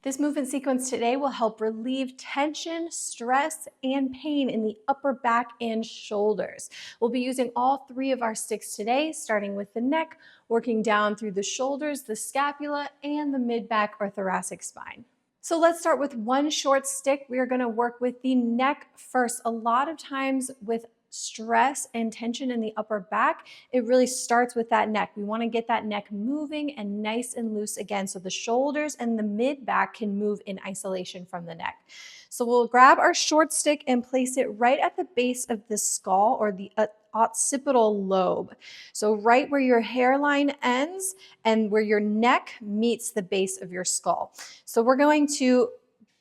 This movement sequence today will help relieve tension, stress, and pain in the upper back and shoulders. We'll be using all three of our sticks today, starting with the neck, working down through the shoulders, the scapula, and the mid-back or thoracic spine. So let's start with one short stick. We are going to work with the neck first. A lot of times with stress and tension in the upper back, it really starts with that neck. We want to get that neck moving and nice and loose again so the shoulders and the mid back can move in isolation from the neck. So we'll grab our short stick and place it right at the base of the skull or the occipital lobe. So right where your hairline ends and where your neck meets the base of your skull. So we're going to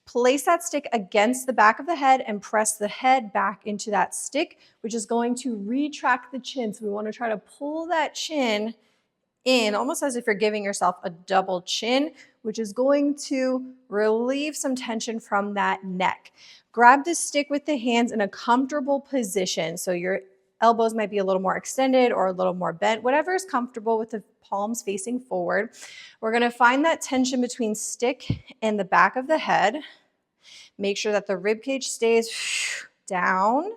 place that stick against the back of the head and press the head back into that stick, which is going to retract the chin. So we want to try to pull that chin in, almost as if you're giving yourself a double chin, which is going to relieve some tension from that neck. Grab the stick with the hands in a comfortable position. So your elbows might be a little more extended or a little more bent, whatever is comfortable with the palms facing forward. We're going to find that tension between stick and the back of the head. Make sure that the rib cage stays down.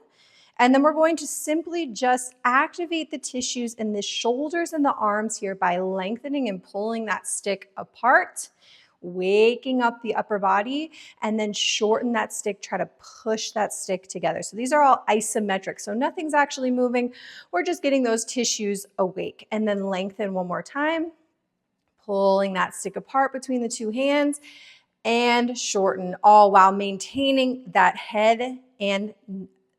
And then we're going to simply just activate the tissues in the shoulders and the arms here by lengthening and pulling that stick apart, waking up the upper body, and then shorten that stick, try to push that stick together. So these are all isometric, so nothing's actually moving. We're just getting those tissues awake. And then lengthen one more time, pulling that stick apart between the two hands, and shorten, all while maintaining that head and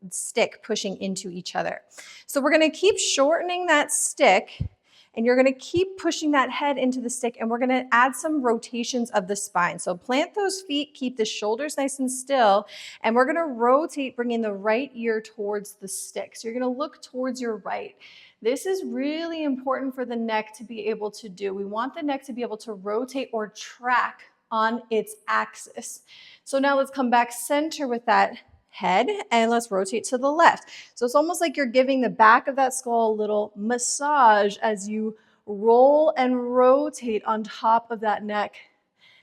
stick pushing into each other. So we're going to keep shortening that stick, and you're going to keep pushing that head into the stick, and we're going to add some rotations of the spine. So plant those feet, keep the shoulders nice and still, and we're going to rotate, bringing the right ear towards the stick. So you're going to look towards your right. This is really important for the neck to be able to do. We want the neck to be able to rotate or track on its axis. So now let's come back center with that head and let's rotate to the left. So it's almost like you're giving the back of that skull a little massage as you roll and rotate on top of that neck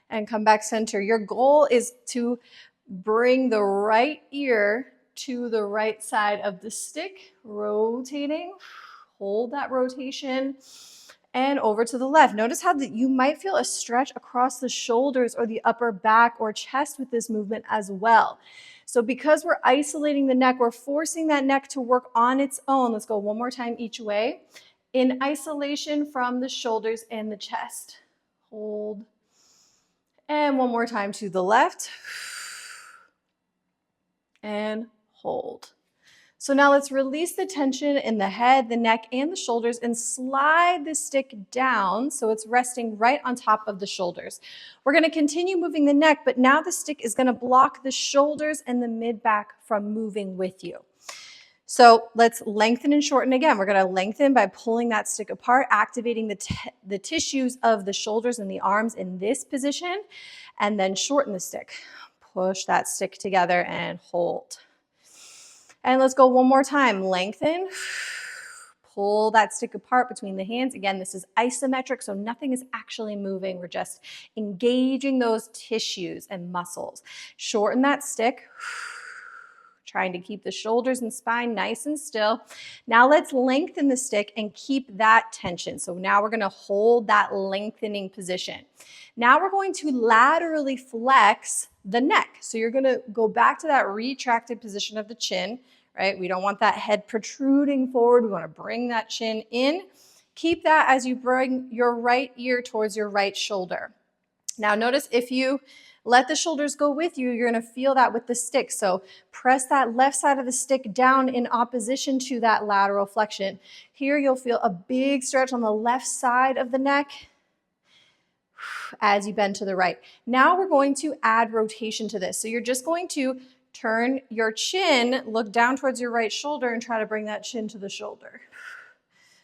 and come back center. Your goal is to bring the right ear to the right side of the stick, rotating, hold that rotation, and over to the left. Notice how you might feel a stretch across the shoulders or the upper back or chest with this movement as well. So because we're isolating the neck, we're forcing that neck to work on its own. Let's go one more time each way. In isolation from the shoulders and the chest. Hold. And one more time to the left. And hold. So now let's release the tension in the head, the neck, and the shoulders and slide the stick down so it's resting right on top of the shoulders. We're going to continue moving the neck, but now the stick is going to block the shoulders and the mid-back from moving with you. So let's lengthen and shorten again. We're going to lengthen by pulling that stick apart, activating the tissues of the shoulders and the arms in this position, and then shorten the stick. Push that stick together and hold. And let's go one more time. Lengthen, pull that stick apart between the hands. Again, this is isometric, so nothing is actually moving. We're just engaging those tissues and muscles. Shorten that stick, trying to keep the shoulders and spine nice and still. Now let's lengthen the stick and keep that tension. So now we're going to hold that lengthening position. Now we're going to laterally flex the neck. So you're going to go back to that retracted position of the chin, right? We don't want that head protruding forward. We want to bring that chin in. Keep that as you bring your right ear towards your right shoulder. Now notice if you let the shoulders go with you, you're going to feel that with the stick. So press that left side of the stick down in opposition to that lateral flexion. Here you'll feel a big stretch on the left side of the neck as you bend to the right. Now we're going to add rotation to this. So you're just going to turn your chin, look down towards your right shoulder, and try to bring that chin to the shoulder.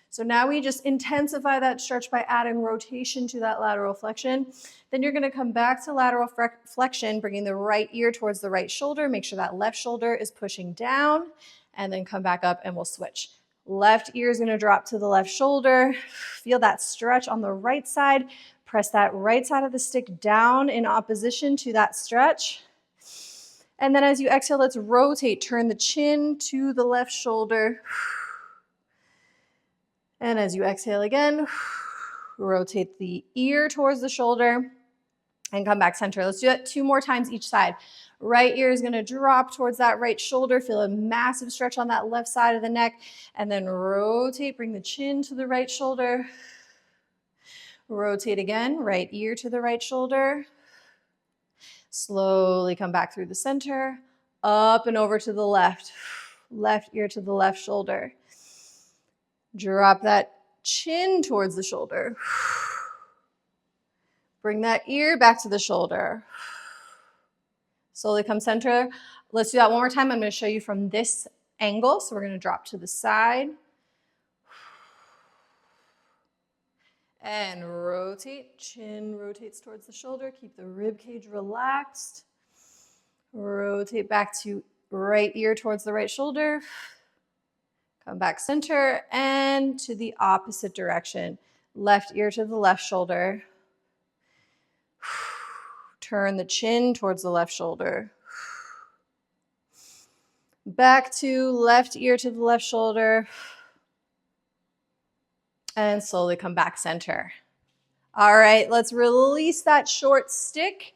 So now we just intensify that stretch by adding rotation to that lateral flexion. Then you're going to come back to lateral flexion, bringing the right ear towards the right shoulder. Make sure that left shoulder is pushing down, and then come back up and we'll switch. Left ear is going to drop to the left shoulder. Feel that stretch on the right side. Press that right side of the stick down in opposition to that stretch. And then as you exhale, let's rotate. Turn the chin to the left shoulder. And as you exhale again, rotate the ear towards the shoulder and come back center. Let's do that 2 more times each side. Right ear is going to drop towards that right shoulder. Feel a massive stretch on that left side of the neck. And then rotate, bring the chin to the right shoulder. Rotate again, right ear to the right shoulder. Slowly come back through the center, up and over to the left. Left ear to the left shoulder. Drop that chin towards the shoulder. Bring that ear back to the shoulder. Slowly come center. Let's do that one more time. I'm going to show you from this angle. So we're going to drop to the side. And rotate. Chin rotates towards the shoulder. Keep the rib cage relaxed. Rotate back to right ear towards the right shoulder. Come back center and to the opposite direction. Left ear to the left shoulder. Turn the chin towards the left shoulder. Back to left ear to the left shoulder. And slowly come back center. All right, let's release that short stick.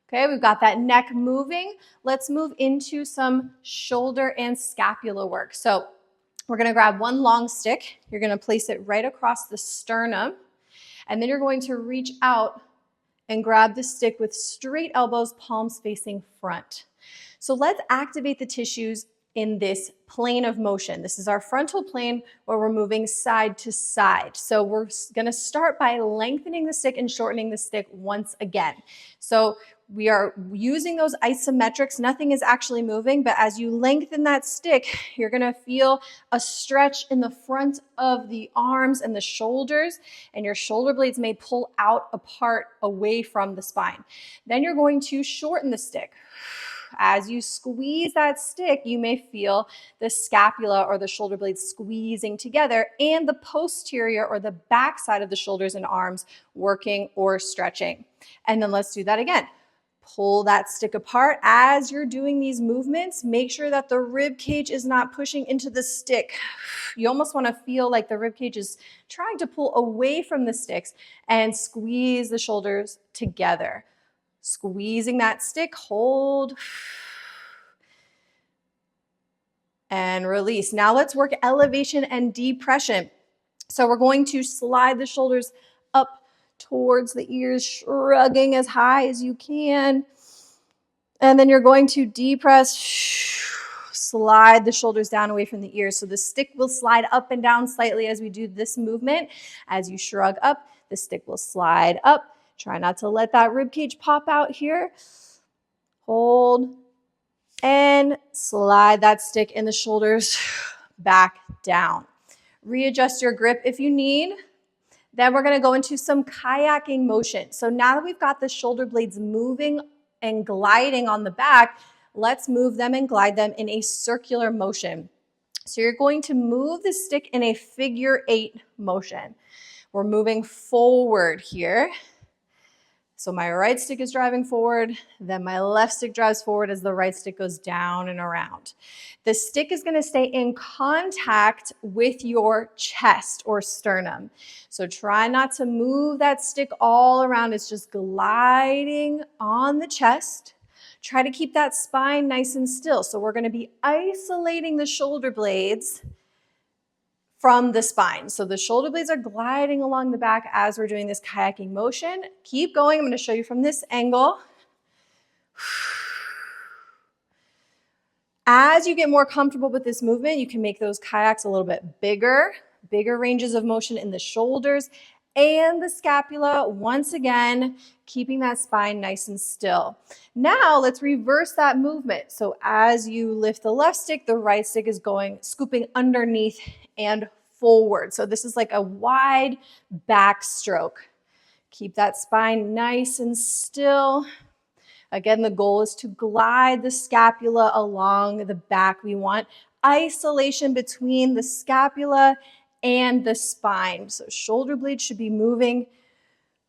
Okay, we've got that neck moving. Let's move into some shoulder and scapula work. So we're going to grab one long stick. You're going to place it right across the sternum. And then you're going to reach out and grab the stick with straight elbows, palms facing front. So let's activate the tissues in this plane of motion. This is our frontal plane where we're moving side to side. So we're going to start by lengthening the stick and shortening the stick once again. So we are using those isometrics. Nothing is actually moving, but as you lengthen that stick, you're going to feel a stretch in the front of the arms and the shoulders, and your shoulder blades may pull out apart away from the spine. Then you're going to shorten the stick. As you squeeze that stick, you may feel the scapula or the shoulder blades squeezing together and the posterior or the back side of the shoulders and arms working or stretching. And then let's do that again. Pull that stick apart. As you're doing these movements, make sure that the rib cage is not pushing into the stick. You almost want to feel like the rib cage is trying to pull away from the sticks and squeeze the shoulders together. Squeezing that stick, hold, and release. Now let's work elevation and depression. So we're going to slide the shoulders up towards the ears, shrugging as high as you can. And then you're going to depress, slide the shoulders down away from the ears. So the stick will slide up and down slightly as we do this movement. As you shrug up, the stick will slide up. Try not to let that rib cage pop out here. Hold and slide that stick in the shoulders back down. Readjust your grip if you need. Then we're going to go into some kayaking motion. So now that we've got the shoulder blades moving and gliding on the back, let's move them and glide them in a circular motion. So you're going to move the stick in a figure 8 motion. We're moving forward here. So my right stick is driving forward, then my left stick drives forward as the right stick goes down and around. The stick is going to stay in contact with your chest or sternum. So try not to move that stick all around. It's just gliding on the chest. Try to keep that spine nice and still. So we're going to be isolating the shoulder blades from the spine. So the shoulder blades are gliding along the back as we're doing this kayaking motion. Keep going. I'm going to show you from this angle. As you get more comfortable with this movement, you can make those kayaks a little bit bigger ranges of motion in the shoulders and the scapula. Once again, keeping that spine nice and still. Now let's reverse that movement. So as you lift the left stick, the right stick is scooping underneath and forward. So this is like a wide back stroke. Keep that spine nice and still. Again, the goal is to glide the scapula along the back. We want isolation between the scapula and the spine. So shoulder blades should be moving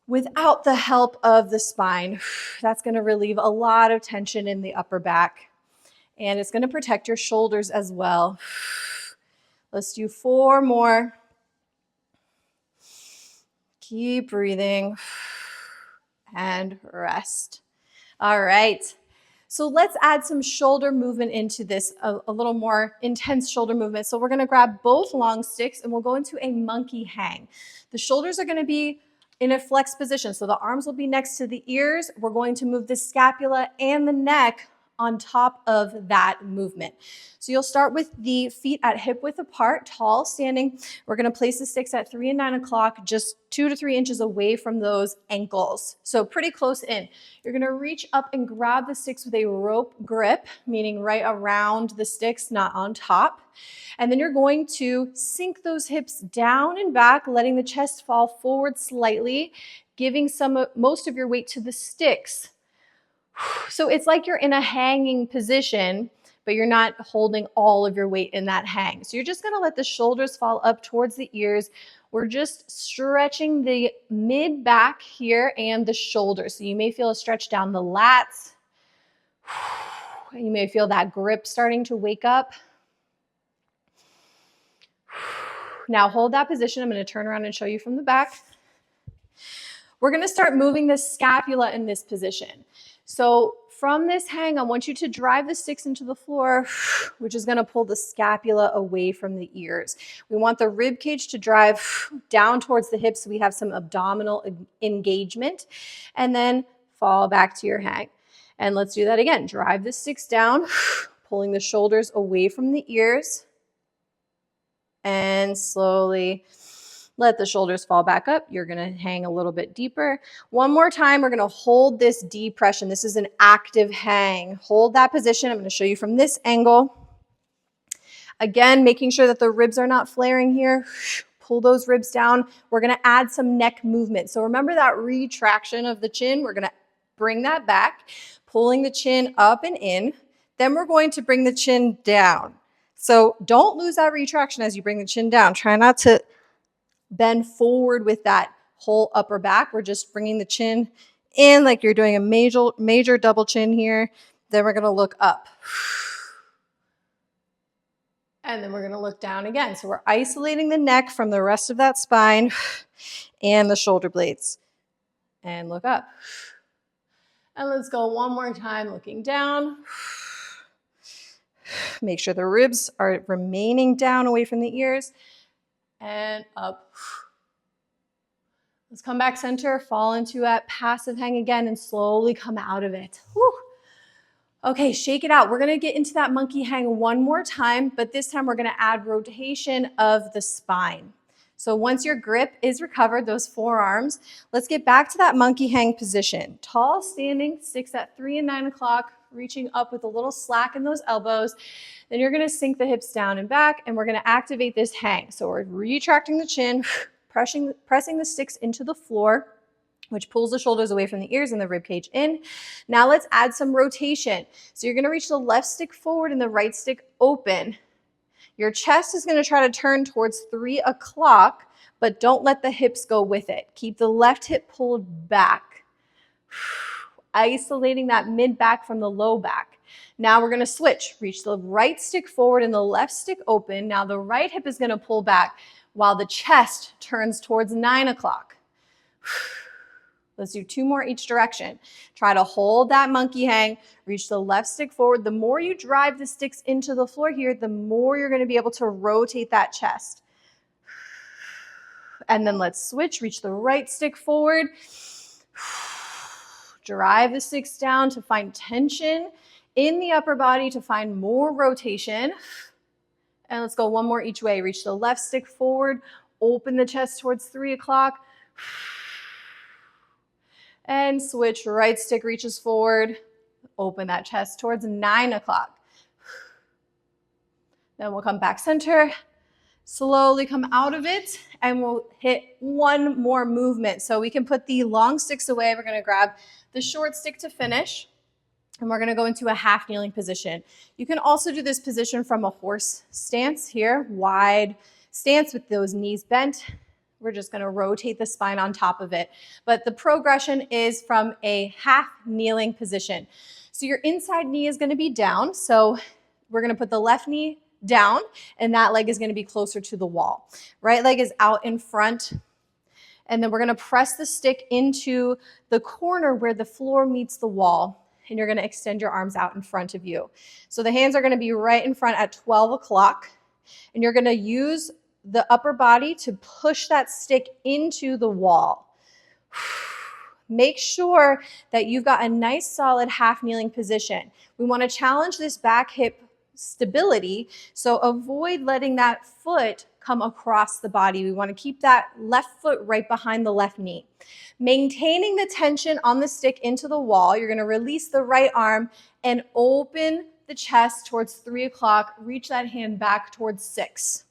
without the help of the spine. That's going to relieve a lot of tension in the upper back, and it's going to protect your shoulders as well. Let's do 4 more. Keep breathing and rest. All right. So let's add some shoulder movement into this, a little more intense shoulder movement. So we're going to grab both long sticks and we'll go into a monkey hang. The shoulders are going to be in a flex position. So the arms will be next to the ears. We're going to move the scapula and the neck on top of that movement. So you'll start with the feet at hip width apart, tall, standing. We're going to place the sticks at 3 and 9 o'clock, just 2 to 3 inches away from those ankles. So pretty close in. You're going to reach up and grab the sticks with a rope grip, meaning right around the sticks, not on top. And then you're going to sink those hips down and back, letting the chest fall forward slightly, giving most of your weight to the sticks. So it's like you're in a hanging position, but you're not holding all of your weight in that hang. So you're just going to let the shoulders fall up towards the ears. We're just stretching the mid back here and the shoulders. So you may feel a stretch down the lats. You may feel that grip starting to wake up. Now hold that position. I'm going to turn around and show you from the back. We're going to start moving the scapula in this position. So from this hang, I want you to drive the sticks into the floor, which is going to pull the scapula away from the ears. We want the rib cage to drive down towards the hips so we have some abdominal engagement, and then fall back to your hang. And let's do that again. Drive the sticks down, pulling the shoulders away from the ears, and slowly let the shoulders fall back up. You're going to hang a little bit deeper. One more time, we're going to hold this depression. This is an active hang. Hold that position. I'm going to show you from this angle. Again, making sure that the ribs are not flaring here. Pull those ribs down. We're going to add some neck movement. So remember that retraction of the chin. We're going to bring that back, pulling the chin up and in. Then we're going to bring the chin down. So don't lose that retraction as you bring the chin down. Try not to bend forward with that whole upper back. We're just bringing the chin in like you're doing a major double chin here. Then we're going to look up. And then we're going to look down again. So we're isolating the neck from the rest of that spine and the shoulder blades. And look up. And let's go one more time, looking down. Make sure the ribs are remaining down away from the ears. And up. Let's come back center, fall into a passive hang again, and slowly come out of it. Whew. Okay, shake it out. We're going to get into that monkey hang one more time, but this time we're going to add rotation of the spine. So once your grip is recovered, those forearms, let's get back to that monkey hang position. Tall, standing, sticks at 3 and 9 o'clock, reaching up with a little slack in those elbows. Then you're going to sink the hips down and back, and we're going to activate this hang. So we're retracting the chin, pressing the sticks into the floor, which pulls the shoulders away from the ears and the rib cage in. Now let's add some rotation. So you're going to reach the left stick forward and the right stick open. Your chest is going to try to turn towards 3 o'clock, but don't let the hips go with it. Keep the left hip pulled back, isolating that mid back from the low back. Now we're going to switch. Reach the right stick forward and the left stick open. Now the right hip is going to pull back while the chest turns towards 9 o'clock. Let's do 2 more each direction. Try to hold that monkey hang. Reach the left stick forward. The more you drive the sticks into the floor here, the more you're going to be able to rotate that chest. And then let's switch. Reach the right stick forward. Drive the sticks down to find tension in the upper body, to find more rotation. And let's go one more each way. Reach the left stick forward. Open the chest towards 3 o'clock. And switch. Right stick reaches forward. Open that chest towards 9 o'clock. Then we'll come back center. Slowly come out of it, and we'll hit one more movement. So we can put the long sticks away. We're going to grab the short stick to finish, and we're going to go into a half kneeling position. You can also do this position from a horse stance here, wide stance with those knees bent, we're just going to rotate the spine on top of it. But the progression is from a half kneeling position. So your inside knee is going to be down. So we're going to put the left knee down, and that leg is going to be closer to the wall. Right leg is out in front. And then we're going to press the stick into the corner where the floor meets the wall. And you're going to extend your arms out in front of you. So the hands are going to be right in front at 12 o'clock. And you're going to use the upper body to push that stick into the wall. Make sure that you've got a nice solid half kneeling position. We want to challenge this back hip stability, so avoid letting that foot come across the body. We want to keep that left foot right behind the left knee. Maintaining the tension on the stick into the wall, you're going to release the right arm and open the chest towards 3 o'clock. Reach that hand back towards 6.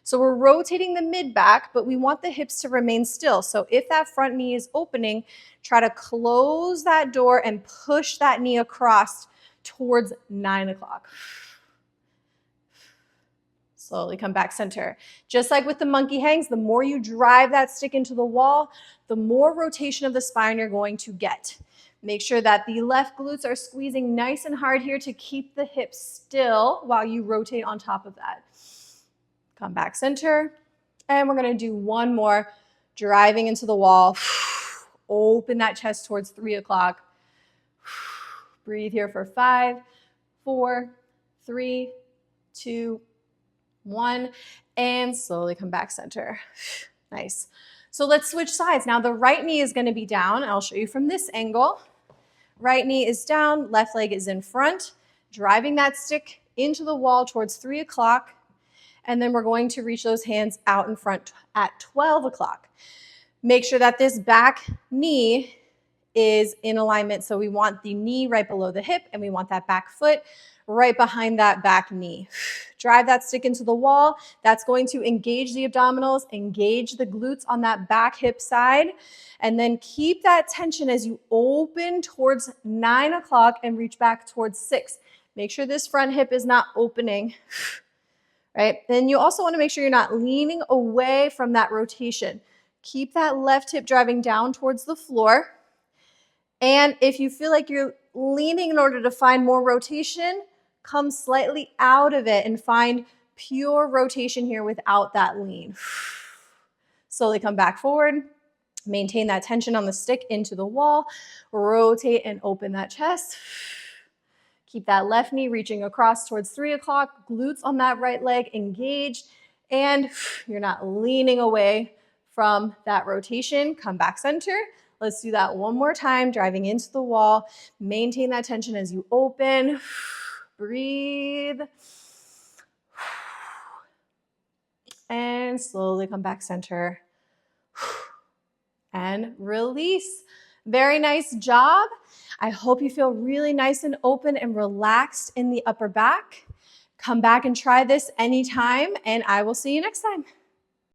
So we're rotating the mid back, but we want the hips to remain still. So if that front knee is opening, try to close that door and push that knee across towards 9 o'clock. Slowly come back center. Just like with the monkey hangs, the more you drive that stick into the wall, the more rotation of the spine you're going to get. Make sure that the left glutes are squeezing nice and hard here to keep the hips still while you rotate on top of that. Come back center. And we're going to do one more, driving into the wall. Open that chest towards 3 o'clock. Breathe here for 5, 4, 3, 2, 1, and slowly come back center. Nice. So let's switch sides. Now the right knee is going to be down. I'll show you from this angle. Right knee is down, left leg is in front, driving that stick into the wall towards 3 o'clock. And then we're going to reach those hands out in front at 12 o'clock. Make sure that this back knee is in alignment. So we want the knee right below the hip, and we want that back foot right behind that back knee. Drive that stick into the wall. That's going to engage the abdominals, engage the glutes on that back hip side, and then keep that tension as you open towards 9 o'clock and reach back towards 6. Make sure this front hip is not opening, right? Then you also want to make sure you're not leaning away from that rotation. Keep that left hip driving down towards the floor. And if you feel like you're leaning in order to find more rotation, come slightly out of it and find pure rotation here without that lean. Slowly come back forward. Maintain that tension on the stick into the wall. Rotate and open that chest. Keep that left knee reaching across towards 3 o'clock. Glutes on that right leg engaged. And you're not leaning away from that rotation. Come back center. Let's do that one more time, driving into the wall. Maintain that tension as you open. Breathe. And slowly come back center. And release. Very nice job. I hope you feel really nice and open and relaxed in the upper back. Come back and try this anytime, and I will see you next time.